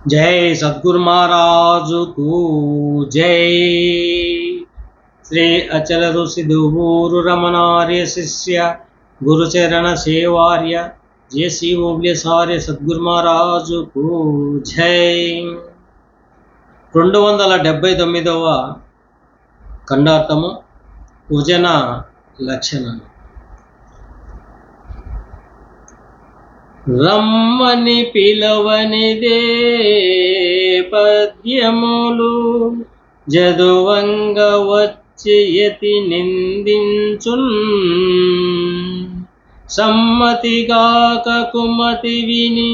जय सद्गुरु महाराज को जय। श्री अचल ऋषिधूर रमणार्य शिष्य गुरुचरण सेवार्य जय श्री ओब्ले सारे सद्गुरु महाराज को जय। 279వ ఖండార్థము కుజన లక్షణం. రమ్మని పిలవనిదే పద్యములు జదువంగ వచ్చి యతి నిందించున్ సమ్మతిగాక కుమతి విని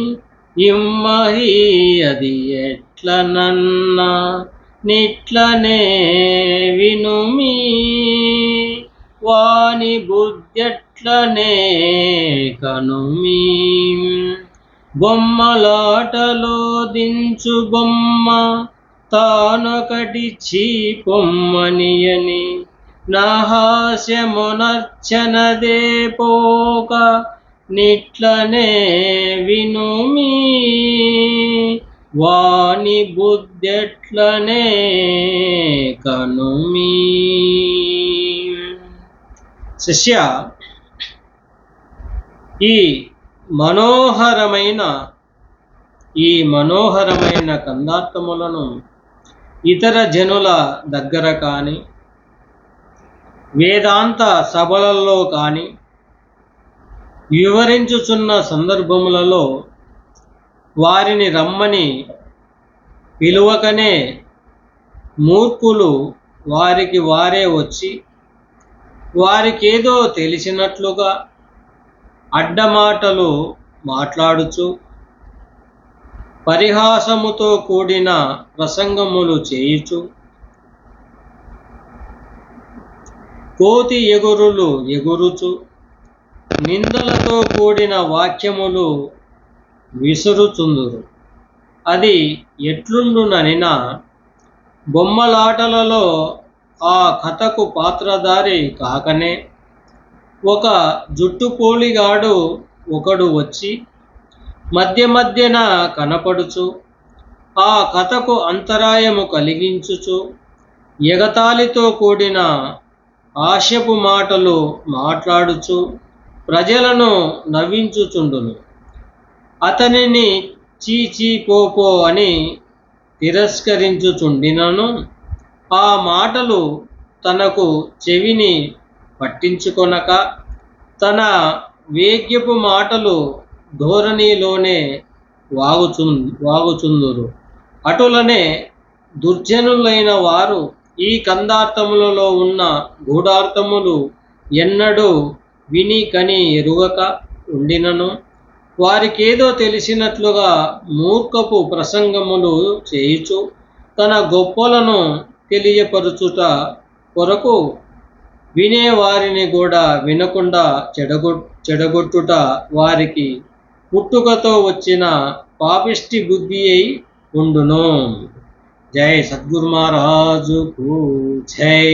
ఇమ్మహి అది ఎట్లనన్న నిట్లనే వినుమి వాని బుద్ధెట్లనే కనుమి. బొమ్మలాటలో దించు బొమ్మ తానొకటి చీపొమ్మనియని నాహాస్యమునర్చనదే పోక నిట్లనే వినుమి వాని బుద్ధెట్లనే కనుమి. శిష్య, ఈ మనోహరమైన కందార్థములను ఇతర జనుల దగ్గర కానీ వేదాంత సభలలో కానీ వివరించుచున్న సందర్భములలో వారిని రమ్మని పిలువకనే మూర్ఖులు వారికి వారే వచ్చి వారికేదో తెలిసినట్లుగా అడ్డమాటలు మాట్లాడుచు పరిహాసముతో కూడిన ప్రసంగములు చేయుచు కోతి ఎగురులు ఎగురుచు నిందలతో కూడిన వాక్యములు విసురుచుందురు. అది ఎట్లుండుననినా బొమ్మలాటలలో ఆ కథకు పాత్రధారి కాకనే ఒక జుట్టుపోలిగాడు ఒకడు వచ్చి మధ్యన కనపడుచు ఆ కథకు అంతరాయము కలిగించుచు ఎగతాళితో కూడిన ఆశపు మాటలు మాట్లాడుచు ప్రజలను నవ్వించుచుండును. అతనిని చీచీ పోపో అని తిరస్కరించుచుండినను ఆ మాటలు తనకు చెవిని పట్టించుకొనక తన వేగ్యపు మాటలు ధోరణిలోనే వాగుచుందురు. అటులనే దుర్జనులైన వారు ఈ కందార్థములలో ఉన్న గూఢార్థములు ఎన్నడూ విని కని ఎరుగక ఉండినను వారికేదో తెలిసినట్లుగా మూర్ఖపు ప్రసంగములు చేయుచు తన గొప్పలను తెలియపరుచుట కొరకు వినేవారిని కూడా వినకుండా చెడగొట్టుట వారికి పుట్టుకతో వచ్చిన పాపిష్టి బుద్ధి అయి ఉండును. జై సద్గురు మహారాజుకు జై.